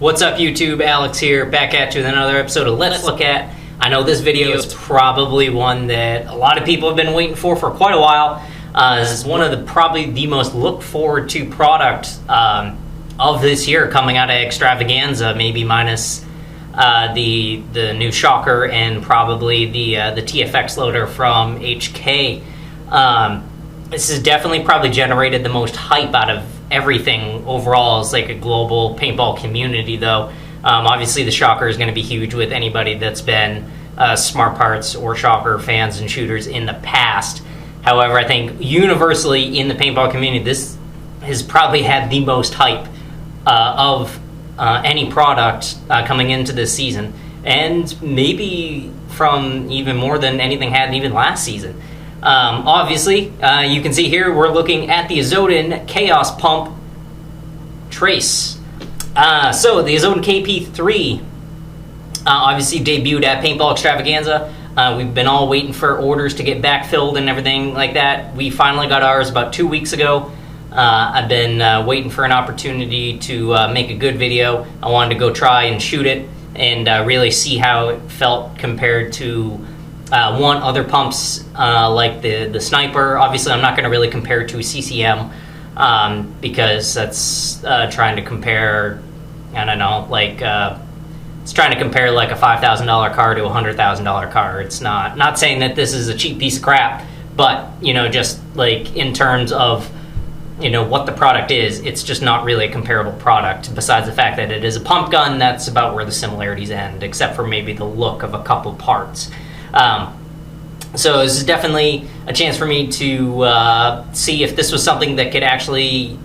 What's up YouTube, Alex here, back at you with another episode of Let's Look At. I know this video is probably one that a lot of people have been waiting for quite a while. This is one of probably the most looked forward to product of this year coming out of Extravaganza, maybe minus the new shocker and probably the TFX loader from HK. This has definitely probably generated the most hype out of everything overall as like a global paintball community, though. Obviously the shocker is going to be huge with anybody that's been Smart Parts or shocker fans and shooters in the past. However, I think universally in the paintball community, this has probably had the most hype of any product coming into this season, and maybe from even more than anything had even last season. Obviously, you can see here we're looking at the Azodin Kaos Pump Trace. So the Azodin KP3 obviously debuted at Paintball Extravaganza. We've been all waiting for orders to get backfilled and everything like that. We finally got ours about 2 weeks ago. I've been waiting for an opportunity to make a good video. I wanted to go try and shoot it and really see how it felt compared to other pumps like the Sniper. Obviously, I'm not going to really compare it to a CCM because that's trying to compare, I don't know, like it's trying to compare like a $5,000 car to a $100,000 car. It's not saying that this is a cheap piece of crap, but just like in terms of what the product is, it's just not really a comparable product. Besides the fact that it is a pump gun, that's about where the similarities end, except for maybe the look of a couple parts. So this is definitely a chance for me to see if this was something that could actually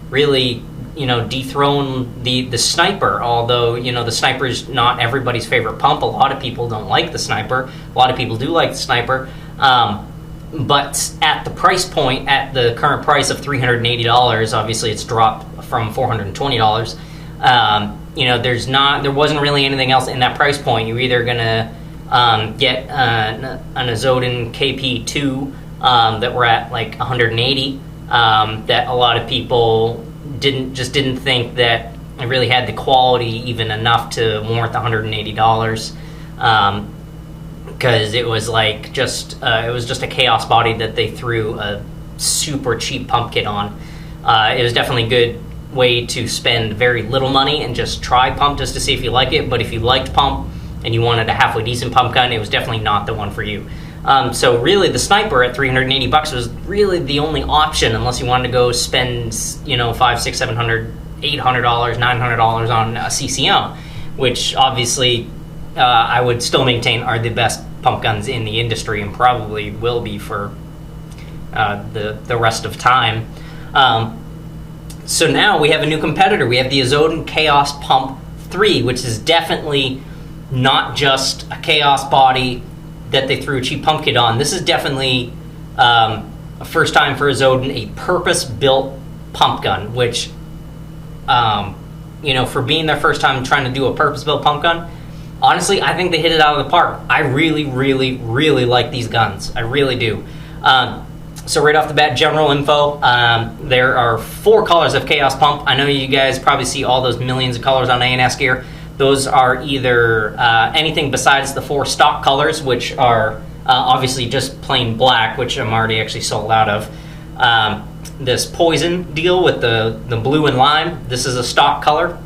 really, dethrone the Sniper. Although, the Sniper is not everybody's favorite pump. A lot of people don't like the Sniper. A lot of people do like the Sniper. But at the price point, at the current price of $380, obviously it's dropped from $420. There wasn't really anything else in that price point. You're either gonna get an Azodin KP2 that we're at like 180. That a lot of people didn't think that it really had the quality even enough to warrant the $180. Because it was like just a chaos body that they threw a super cheap pump kit on. It was definitely a good way to spend very little money and just try pump just to see if you like it. But if you liked pump and you wanted a halfway decent pump gun, it was definitely not the one for you. So really, the Sniper at $380 was really the only option, unless you wanted to go spend $500, $600, $700, $800, $900 on a CCM, which obviously I would still maintain are the best pump guns in the industry and probably will be for the rest of time. So now we have a new competitor. We have the Azodin Kaos Pump 3, which is definitely not just a chaos body that they threw a cheap pump kit on. This is definitely a first time for Azodin, a purpose-built pump gun, which, for being their first time trying to do a purpose-built pump gun, honestly, I think they hit it out of the park. I really, really, really like these guns. I really do. So right off the bat, general info. There are 4 colors of Kaos Pump. I know you guys probably see all those millions of colors on A&S gear. Those are either anything besides the 4 stock colors, which are obviously just plain black, which I'm already actually sold out of. This poison deal with the blue and lime, this is a stock color.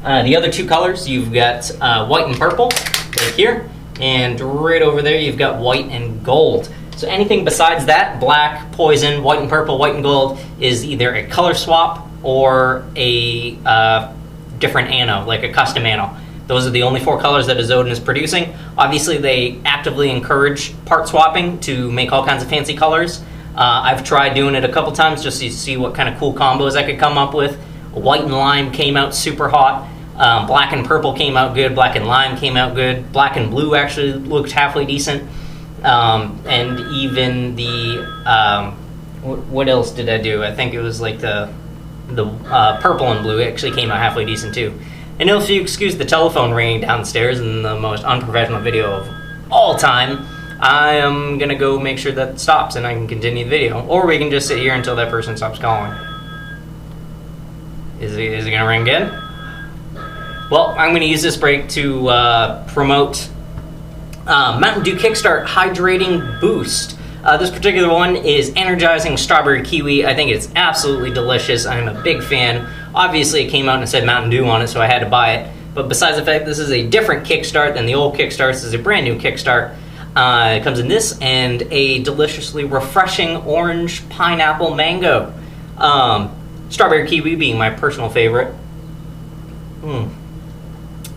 The other 2 colors, you've got white and purple right here, and right over there you've got white and gold. So anything besides that, black, poison, white and purple, white and gold, is either a color swap or a different ano, like a custom ano. Those are the only 4 colors that Azodin is producing. Obviously, they actively encourage part swapping to make all kinds of fancy colors. I've tried doing it a couple times just to see what kind of cool combos I could come up with. White and lime came out super hot. Black and purple came out good. Black and lime came out good. Black and blue actually looked halfway decent. And even the what else did I do? I think it was like the purple and blue actually came out halfway decent too. And if you excuse the telephone ringing downstairs in the most unprofessional video of all time, I am gonna go make sure that stops and I can continue the video, or we can just sit here until that person stops calling. Is it gonna ring again? Well, I'm going to use this break to promote Mountain Dew Kickstart Hydrating Boost. This particular one is Energizing Strawberry Kiwi. I think it's absolutely delicious. I'm a big fan. Obviously, it came out and said Mountain Dew on it, so I had to buy it. But besides the fact this is a different Kickstart than the old Kickstart, this is a brand new Kickstart. It comes in this and a deliciously refreshing orange pineapple mango. Strawberry Kiwi being my personal favorite.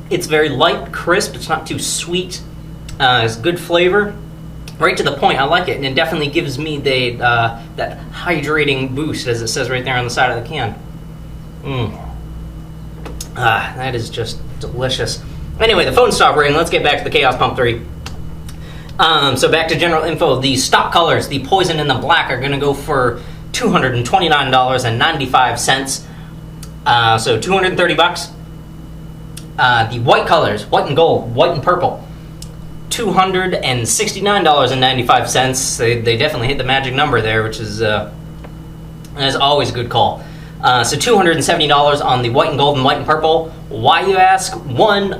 It's very light, crisp. It's not too sweet. It's good flavor. Right to the point. I like it, and it definitely gives me that hydrating boost, as it says right there on the side of the can. That is just delicious. Anyway, the phone stopped ringing. Let's get back to the Kaos Pump 3. So back to general info. The stock colors, the Poison and the Black, are going to go for $229.95. So $230. The white colors, white and gold, white and purple, $269.95. They definitely hit the magic number there, which is always a good call. So $270 on the white and gold and white and purple. Why, you ask? One,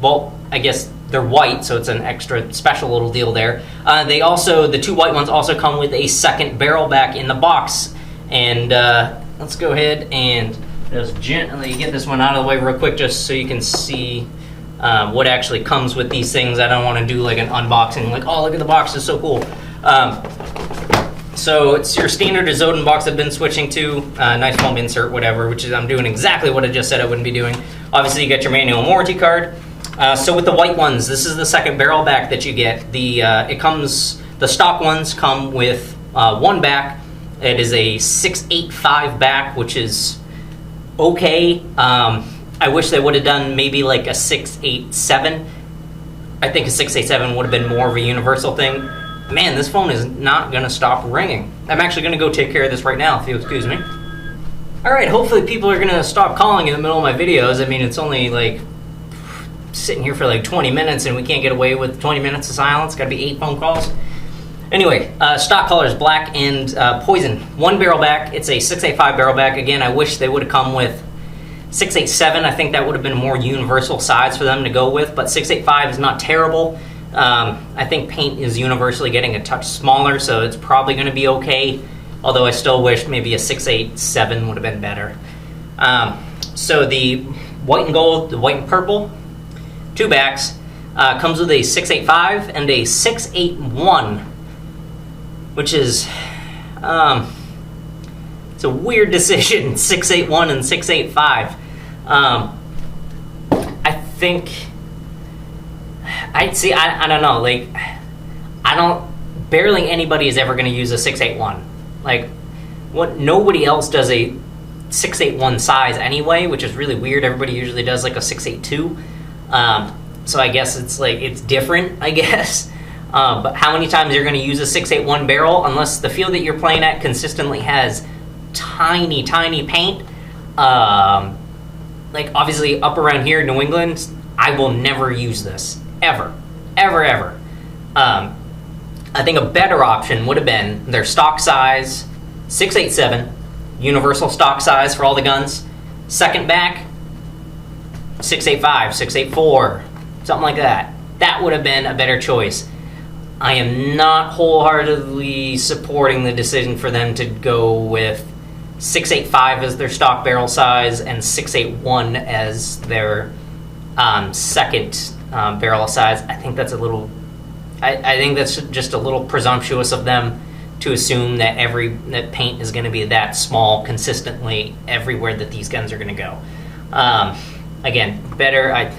well, I guess they're white, so it's an extra special little deal there. The two white ones also come with a second barrel back in the box. And let's go ahead and just gently get this one out of the way real quick, just so you can see what actually comes with these things. I don't want to do like an unboxing, like, oh, look at the box, it's so cool. So it's your standard Azodin box I've been switching to, nice foam insert, whatever, which is, I'm doing exactly what I just said I wouldn't be doing. Obviously, you get your manual warranty card. So with the white ones, this is the second barrel back that you get. The stock ones come with one back. It is a 685 back, which is okay. I wish they would have done maybe like a 687. I think a 687 would have been more of a universal thing. Man, this phone is not going to stop ringing. I'm actually going to go take care of this right now, if you'll excuse me. Alright, hopefully people are going to stop calling in the middle of my videos. I mean, it's only like sitting here for like 20 minutes and we can't get away with 20 minutes of silence. Got to be 8 phone calls. Anyway, stock colors, black and Poison. One barrel back. It's a 685 barrel back. Again, I wish they would have come with 687. I think that would have been a more universal size for them to go with, but 685 is not terrible. I think paint is universally getting a touch smaller, so it's probably going to be okay, although I still wish maybe a 687 would have been better. So the white and gold, the white and purple, two backs, comes with a 685 and a 681, which is, it's a weird decision, 681 and 685. I think, I don't know, like, barely anybody is ever going to use a 681. Like, nobody else does a 681 size anyway, which is really weird. Everybody usually does like a 682. So I guess it's different, I guess. But how many times you're going to use a 681 barrel, unless the field that you're playing at consistently has tiny, tiny paint. Like, obviously, up around here in New England, I will never use this. Ever. Ever, ever. I think a better option would have been their stock size, 687, universal stock size for all the guns. Second back, 685, 684, something like that. That would have been a better choice. I am not wholeheartedly supporting the decision for them to go with 685 as their stock barrel size and 681 as their second barrel size. I think that's a little... I think that's just a little presumptuous of them to assume that that paint is going to be that small consistently everywhere that these guns are going to go. Again, better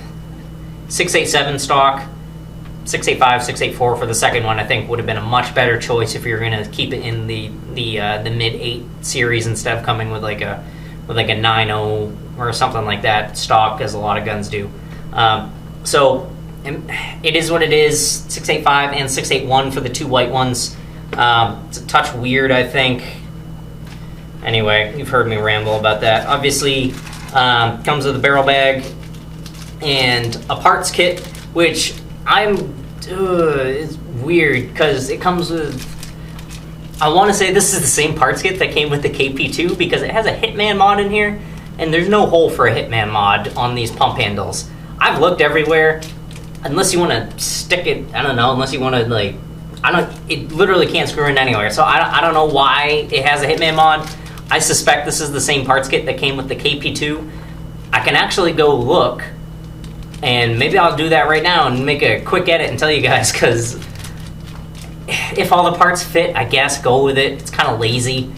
687 stock, 685, 684 for the second one. I think would have been a much better choice if you're going to keep it in the mid 8 series instead of coming with like a 9.0 or something like that stock, as a lot of guns do. So it is what it is. 685 and 681 for the two white ones. It's a touch weird, I think. Anyway, you've heard me ramble about that. Obviously, comes with a barrel bag and a parts kit, which it's weird because it comes with... I want to say this is the same parts kit that came with the KP2 because it has a Hitman mod in here. and there's no hole for a Hitman mod on these pump handles. I've looked everywhere, unless you want to stick it, I don't know, unless you want to, like, it literally can't screw in anywhere. So I don't know why it has a Hitman mod. I suspect this is the same parts kit that came with the KP2. I can actually go look, and maybe I'll do that right now and make a quick edit and tell you guys, because if all the parts fit, I guess go with it. It's kind of lazy.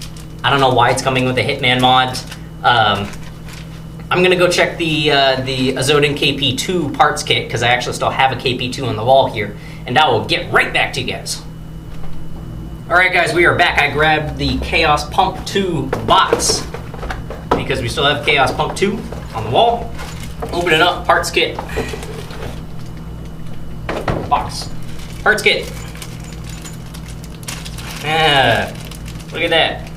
I don't know why it's coming with a Hitman mod. I'm gonna go check the Azodin KP2 parts kit, because I actually still have a KP2 on the wall here, and I will get right back to you guys. Alright guys, we are back. I grabbed the Kaos Pump 2 box, because we still have Kaos Pump 2 on the wall. Open it up, parts kit. Box. Parts kit. Look at that.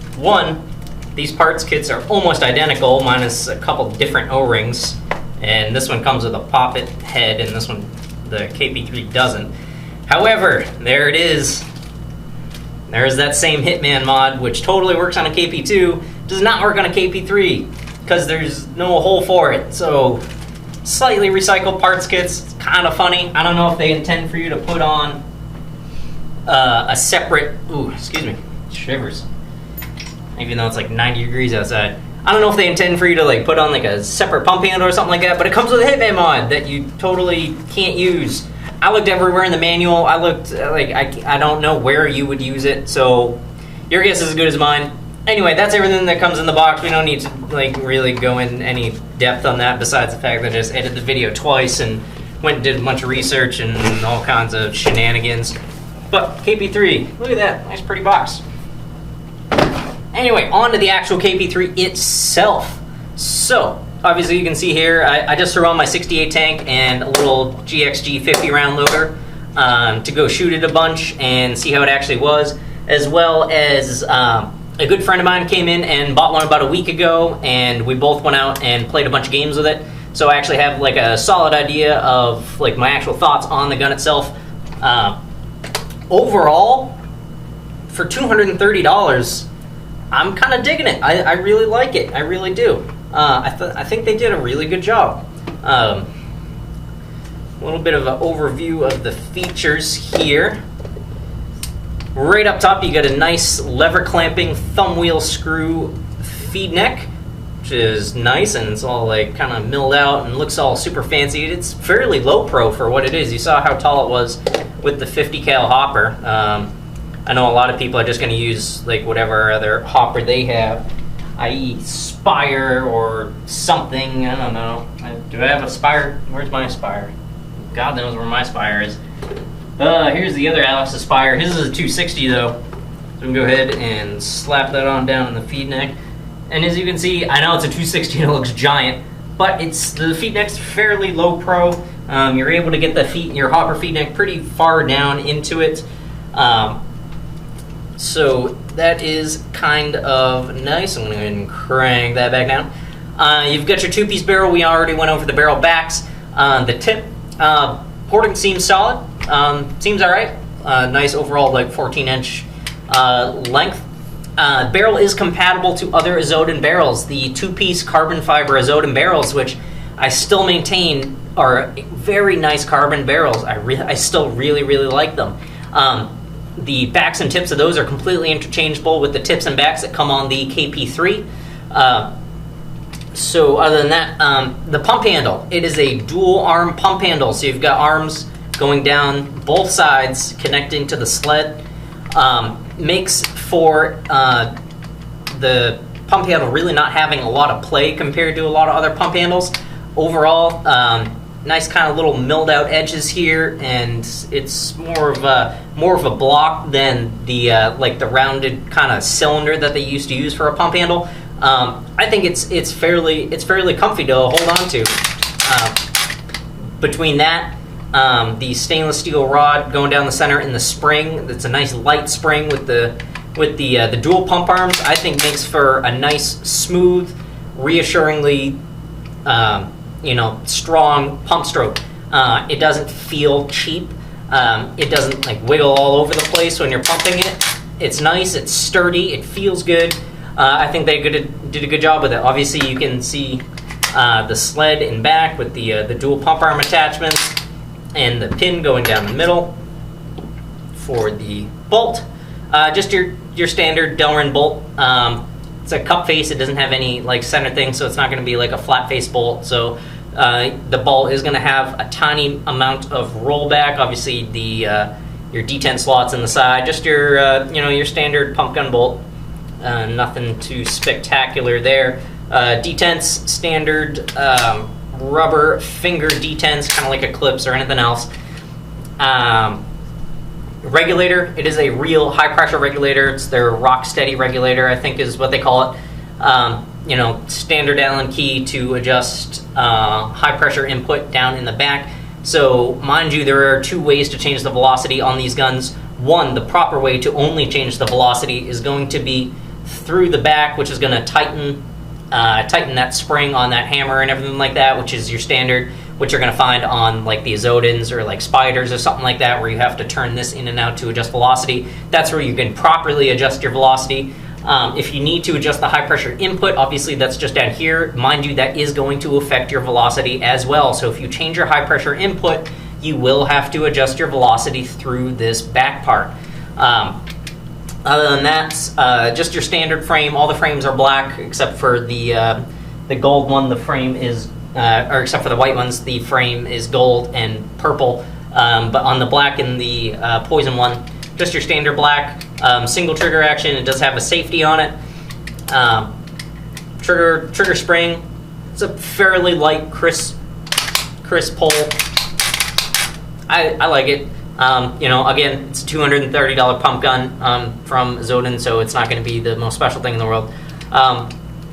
These parts kits are almost identical, minus a couple different O-rings. And this one comes with a poppet head, and this one, the KP3, doesn't. However, there it is. There's that same Hitman mod, which totally works on a KP2, does not work on a KP3, because there's no hole for it. So, slightly recycled parts kits, kind of funny. I don't know if they intend for you to put on a separate, excuse me, shivers. Even though it's like 90 degrees outside. I don't know if they intend for you to like put on like a separate pump handle or something like that, but it comes with a Hitman mod that you totally can't use. I looked everywhere in the manual. I looked, like, I don't know where you would use it, so your guess is as good as mine. Anyway, that's everything that comes in the box. We don't need to, like, really go in any depth on that, besides the fact that I just edited the video twice and went and did a bunch of research and all kinds of shenanigans. But, KP3, look at that. Nice, pretty box. Anyway, on to the actual KP3 itself. So, obviously you can see here, I just threw on my 68 tank and a little GXG 50 round loader to go shoot it a bunch and see how it actually was, as well as a good friend of mine came in and bought one about a week ago, and we both went out and played a bunch of games with it. So I actually have like a solid idea of like my actual thoughts on the gun itself. Overall, for $230, I'm kind of digging it. I really like it. I really do. I think they did a really good job. A little bit of an overview of the features here. Right up top, you got a nice lever clamping thumb wheel screw feed neck, which is nice, and it's all like kind of milled out and looks all super fancy. It's fairly low pro for what it is. You saw how tall it was with the 50 cal hopper. I know a lot of people are just going to use like whatever other hopper they have, i.e. Spire or something. I don't know. Do I have a Spire? Where's my Spire? God knows where my Spire is. Here's the other Alex's Spire. His is a 260 though. So we can go ahead and slap that on down in the feed neck. And as you can see, I know it's a 260 and it looks giant, but the feed neck's fairly low pro. You're able to get your hopper feed neck pretty far down into it. So that is kind of nice. I'm going to go ahead and crank that back down. You've got your two-piece barrel. We already went over the barrel backs. The tip porting seems solid. Seems all right. Nice overall, like 14-inch length. Barrel is compatible to other Azodin barrels. The two-piece carbon fiber Azodin barrels, which I still maintain are very nice carbon barrels. I still really, really like them. The backs and tips of those are completely interchangeable with the tips and backs that come on the KP3. So other than that, the pump handle, it is a dual arm pump handle. So you've got arms going down both sides connecting to the sled. Makes for the pump handle really not having a lot of play compared to a lot of other pump handles. Overall, nice kind of little milled out edges here, and it's more of a block than the like the rounded kind of cylinder that they used to use for a pump handle. I think it's fairly comfy to hold on to. Between that, the stainless steel rod going down the center and the spring, it's a nice light spring with the dual pump arms, I think makes for a nice, smooth, reassuringly strong pump stroke. It doesn't feel cheap. It doesn't like wiggle all over the place when you're pumping it. It's nice, it's sturdy, it feels good. I think they did a good job with it. Obviously, you can see the sled in back with the dual pump arm attachments and the pin going down the middle for the bolt. Just your standard Delrin bolt. It's a cup face. It doesn't have any like center thing, so it's not going to be like a flat face bolt. So the bolt is going to have a tiny amount of rollback. Obviously, your D10 slots in the side. Just your your standard pump gun bolt. Nothing too spectacular there. D10s, standard rubber finger D10s, kind of like a clips or anything else. Regulator, it is a real high pressure regulator. It's their rock steady regulator, I think is what they call it. Standard Allen key to adjust high pressure input down in the back. So mind you, there are two ways to change the velocity on these guns. One, the proper way to only change the velocity is going to be through the back, which is going to tighten that spring on that hammer and everything like that, which is your standard, which you're going to find on like the Azodins or like Spiders or something like that, where you have to turn this in and out to adjust velocity. That's where you can properly adjust your velocity. If you need to adjust the high pressure input, obviously that's just down here. Mind you, that is going to affect your velocity as well. So if you change your high pressure input, you will have to adjust your velocity through this back part. Other than that, just your standard frame. All the frames are black except for the gold one. The frame is, or except for the white ones, the frame is gold and purple. But on the black and the poison one, just your standard black. Single trigger action. It does have a safety on it. Trigger spring. It's a fairly light, crisp pull. I like it. Again, it's a $230 pump gun from Azodin, so it's not going to be the most special thing in the world.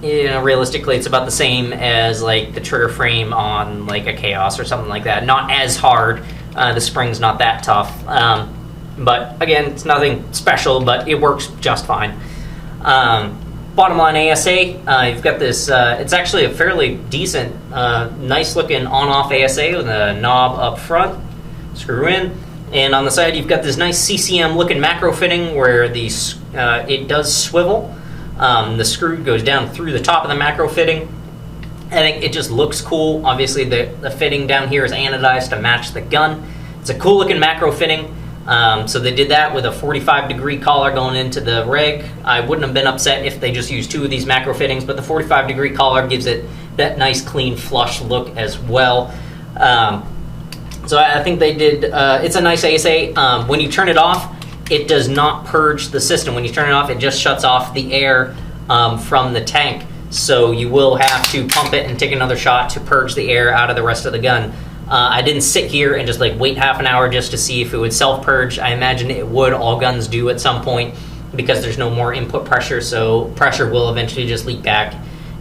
Realistically, it's about the same as like the trigger frame on like a Chaos or something like that. Not as hard. The spring's not that tough. But again, it's nothing special, but it works just fine. Bottom line ASA, you've got this, it's actually a fairly decent, nice looking on-off ASA with a knob up front, screw in, and on the side you've got this nice CCM looking macro fitting where it does swivel. The screw goes down through the top of the macro fitting. I think it just looks cool. Obviously the fitting down here is anodized to match the gun. It's a cool looking macro fitting. So they did that with a 45-degree collar going into the reg. I wouldn't have been upset if they just used two of these macro fittings, but the 45-degree collar gives it that nice, clean, flush look as well. So I think they did, it's a nice ASA. When you turn it off, it does not purge the system. When you turn it off, it just shuts off the air from the tank. So you will have to pump it and take another shot to purge the air out of the rest of the gun. I didn't sit here and just like wait half an hour just to see if it would self-purge. I imagine it would. All guns do at some point because there's no more input pressure, so pressure will eventually just leak back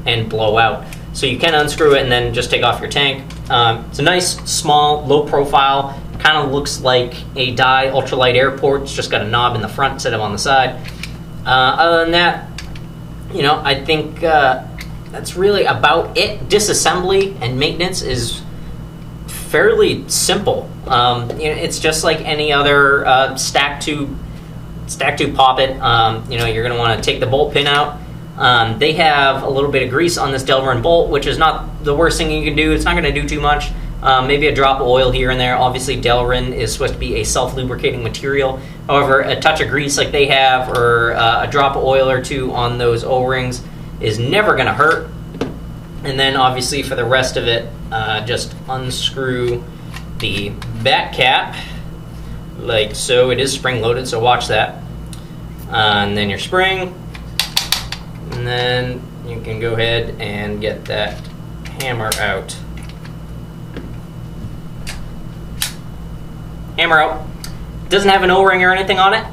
and blow out. So you can unscrew it and then just take off your tank. It's a nice, small, low profile. Kind of looks like a Dye ultralight airport. It's just got a knob in the front instead of on the side. Other than that, I think that's really about it. Disassembly and maintenance is fairly simple. It's just like any other stack tube poppet. You're going to want to take the bolt pin out. They have a little bit of grease on this Delrin bolt, which is not the worst thing you can do. It's not going to do too much. Maybe a drop of oil here and there. Obviously, Delrin is supposed to be a self-lubricating material. However, a touch of grease like they have, or a drop of oil or two on those O-rings is never going to hurt. And then, obviously, for the rest of it, just unscrew the back cap, like so. It is spring-loaded, so watch that. And then your spring. And then you can go ahead and get that hammer out. Hammer out. Doesn't have an O-ring or anything on it.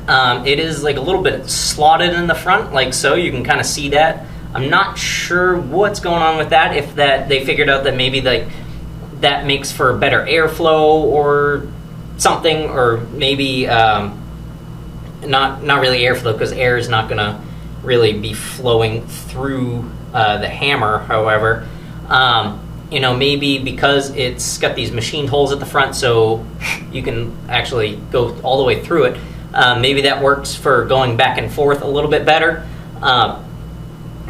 It is like a little bit slotted in the front, like so. You can kind of see that. I'm not sure what's going on with that. If that they figured out that maybe like that makes for better airflow or something, or maybe not really airflow, because air is not going to really be flowing through the hammer. However, maybe because it's got these machined holes at the front, so you can actually go all the way through it. Maybe that works for going back and forth a little bit better.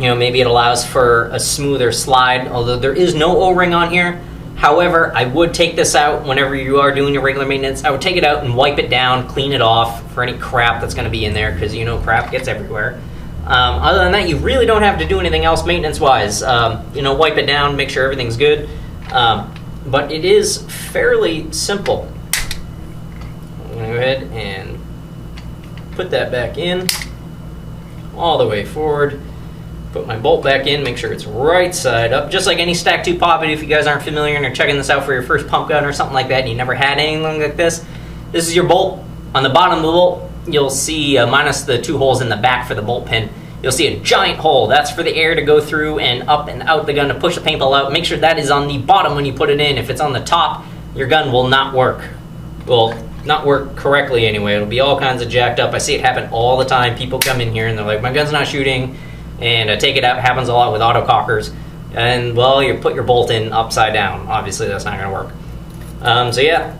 maybe it allows for a smoother slide, although there is no O-ring on here. However, I would take this out whenever you are doing your regular maintenance. I would take it out and wipe it down, clean it off for any crap that's going to be in there, because crap gets everywhere. Other than that, you really don't have to do anything else maintenance-wise. Wipe it down, make sure everything's good. But it is fairly simple. I'm going to go ahead and put that back in, all the way forward. Put my bolt back in, make sure it's right side up. Just like any Stack 2 poppet, if you guys aren't familiar and are checking this out for your first pump gun or something like that, and you never had anything like this is your bolt. On the bottom of the bolt, you'll see, minus the 2 holes in the back for the bolt pin, you'll see a giant hole. That's for the air to go through and up and out the gun to push the paintball out. Make sure that is on the bottom when you put it in. If it's on the top, your gun will not work. Well, not work correctly anyway. It'll be all kinds of jacked up. I see it happen all the time. People come in here and they're like, my gun's not shooting. And take it out. Happens a lot with autocockers. And, well, you put your bolt in upside down. Obviously, that's not going to work. So, yeah.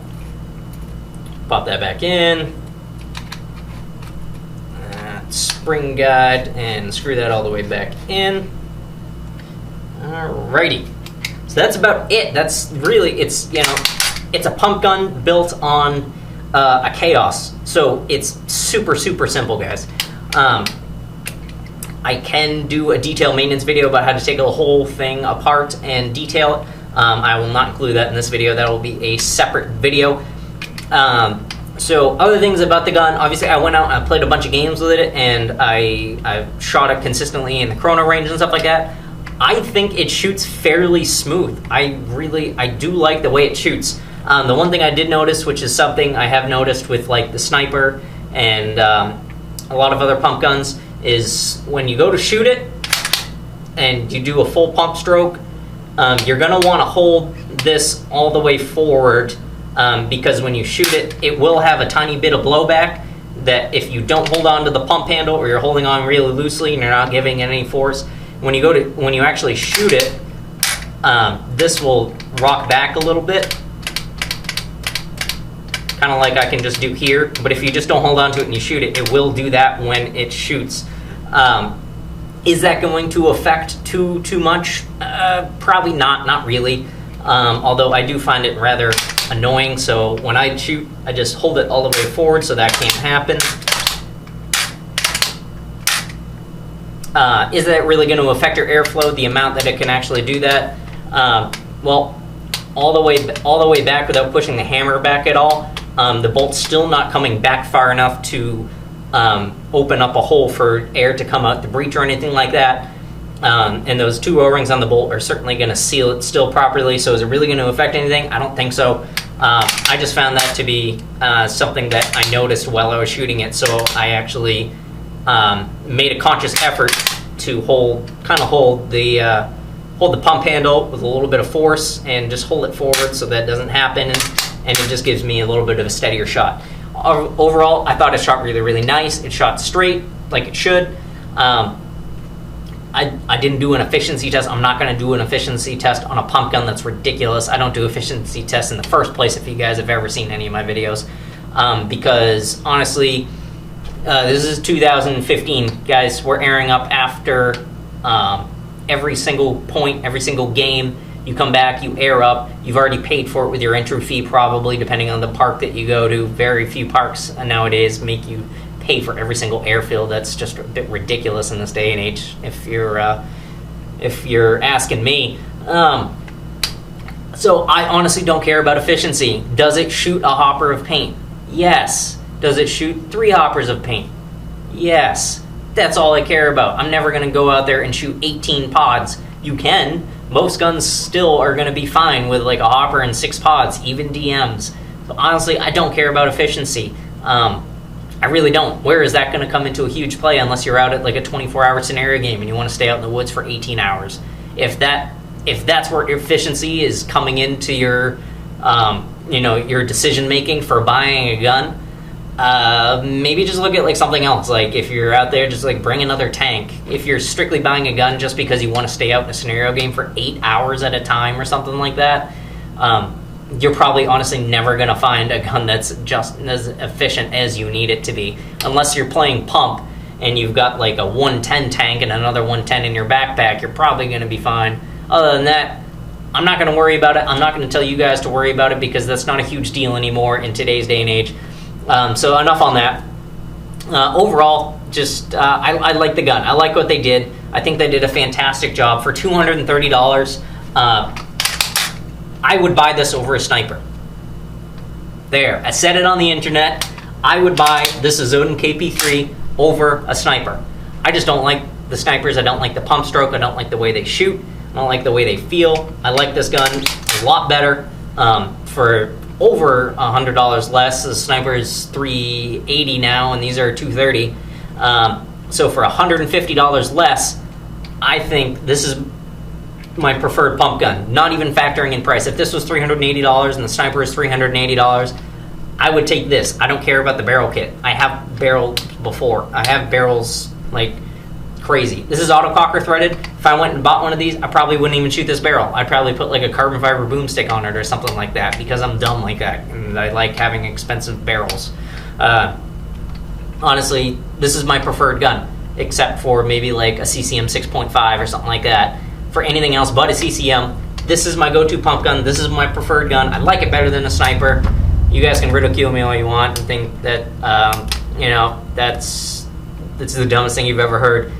Pop that back in. Spring guide. And screw that all the way back in. Alrighty. So, that's about it. That's really, it's a pump gun built on a Kaos. So, it's super, super simple, guys. I can do a detailed maintenance video about how to take a whole thing apart and detail it. I will not include that in this video. That will be a separate video. So other things about the gun, obviously I went out and I played a bunch of games with it, and I shot it consistently in the chrono range and stuff like that. I think it shoots fairly smooth. I do like the way it shoots. The one thing I did notice, which is something I have noticed with like the sniper and a lot of other pump guns, is when you go to shoot it and you do a full pump stroke, you're going to want to hold this all the way forward, because when you shoot it, it will have a tiny bit of blowback that if you don't hold on to the pump handle, or you're holding on really loosely and you're not giving it any force, when you actually shoot it, this will rock back a little bit, kind of like I can just do here. But if you just don't hold on to it and you shoot it, it will do that when it shoots. Is that going to affect too much? Probably not really. Although I do find it rather annoying, so when I shoot, I just hold it all the way forward so that can't happen. Is that really going to affect your airflow, the amount that it can actually do that? Well, all the way back without pushing the hammer back at all, the bolt's still not coming back far enough to open up a hole for air to come out the breech or anything like that. And those 2 O-rings on the bolt are certainly going to seal it still properly. So is it really going to affect anything? I don't think so. I just found that to be something that I noticed while I was shooting it. So I actually made a conscious effort to hold the pump handle with a little bit of force and just hold it forward so that doesn't happen, and it just gives me a little bit of a steadier shot. Overall, I thought it shot really, really nice. It shot straight like it should. I didn't do an efficiency test. I'm not going to do an efficiency test on a pump gun. That's ridiculous. I don't do efficiency tests in the first place, if you guys have ever seen any of my videos, because honestly, this is 2015, guys. We're airing up after every single point, every single game. You come back, you air up. You've already paid for it with your entry fee, probably, depending on the park that you go to. Very few parks nowadays make you pay for every single airfield. That's just a bit ridiculous in this day and age, if you're asking me. So I honestly don't care about efficiency. Does it shoot a hopper of paint? Yes. Does it shoot 3 hoppers of paint? Yes. That's all I care about. I'm never going to go out there and shoot 18 pods. You can. Most guns still are going to be fine with like a hopper and 6 pods, even DMs. So honestly, I don't care about efficiency. I really don't. Where is that going to come into a huge play unless you're out at like a 24-hour scenario game and you want to stay out in the woods for 18 hours? If that's where efficiency is coming into your your decision making for buying a gun, maybe just look at like something else. Like if you're out there, just like bring another tank. If you're strictly buying a gun just because you want to stay out in a scenario game for 8 hours at a time or something like that, you're probably honestly never going to find a gun that's just as efficient as you need it to be, unless you're playing pump and you've got like a 110 tank and another 110 in your backpack, you're probably going to be fine. Other than that, I'm not going to worry about it. I'm not going to tell you guys to worry about it because that's not a huge deal anymore in today's day and age. So enough on that. Overall, just I like the gun. I like what they did. I think they did a fantastic job. For $230, I would buy this over a sniper. There, I said it on the internet. I would buy this Azodin KP3 over a sniper. I just don't like the snipers. I don't like the pump stroke. I don't like the way they shoot. I don't like the way they feel. I like this gun a lot better. For over $100 less, the sniper is $380 now, and these are $230. So for $150 less, I think this is my preferred pump gun, not even factoring in price. If this was $380 and the sniper is $380, I would take this. I don't care about the barrel kit. I have barrels before. I have barrels like crazy. This is autococker threaded. If I went and bought one of these, I probably wouldn't even shoot this barrel. I'd probably put like a carbon fiber boomstick on it or something like that because I'm dumb like that and I like having expensive barrels. Honestly, this is my preferred gun, except for maybe like a CCM 6.5 or something like that. For anything else but a CCM, this is my go-to pump gun. This is my preferred gun. I like it better than a sniper. You guys can ridicule me all you want and think that, that's the dumbest thing you've ever heard.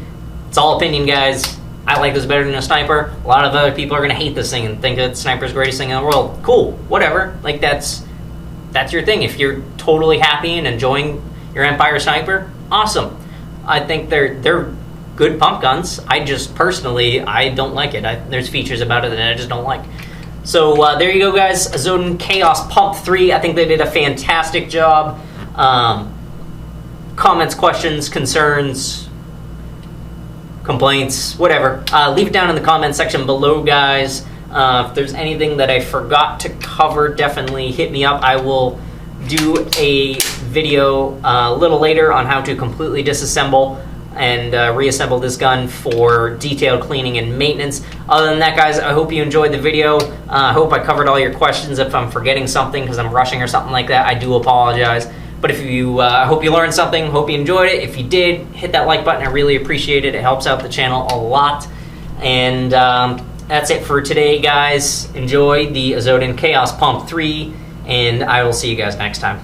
It's all opinion, guys. I like this better than a sniper. A lot of other people are going to hate this thing and think that sniper's the greatest thing in the world. Cool, whatever. Like, that's your thing. If you're totally happy and enjoying your Empire sniper, awesome. I think they're good pump guns. I just personally, I don't like it. There's features about it that I just don't like. So there you go, guys. Azodin Kaos Pump 3. I think they did a fantastic job. Comments, questions, concerns, complaints, whatever. Leave it down in the comment section below, guys. If there's anything that I forgot to cover, definitely hit me up. I will do a video a little later on how to completely disassemble and reassemble this gun for detailed cleaning and maintenance. Other than that, guys, I hope you enjoyed the video. I hope I covered all your questions. If I'm forgetting something because I'm rushing or something like that, I do apologize. But if you, I hope you learned something, hope you enjoyed it. If you did, hit that like button. I really appreciate it. It helps out the channel a lot. And that's it for today, guys. Enjoy the Azodin Kaos Pump 3, and I will see you guys next time.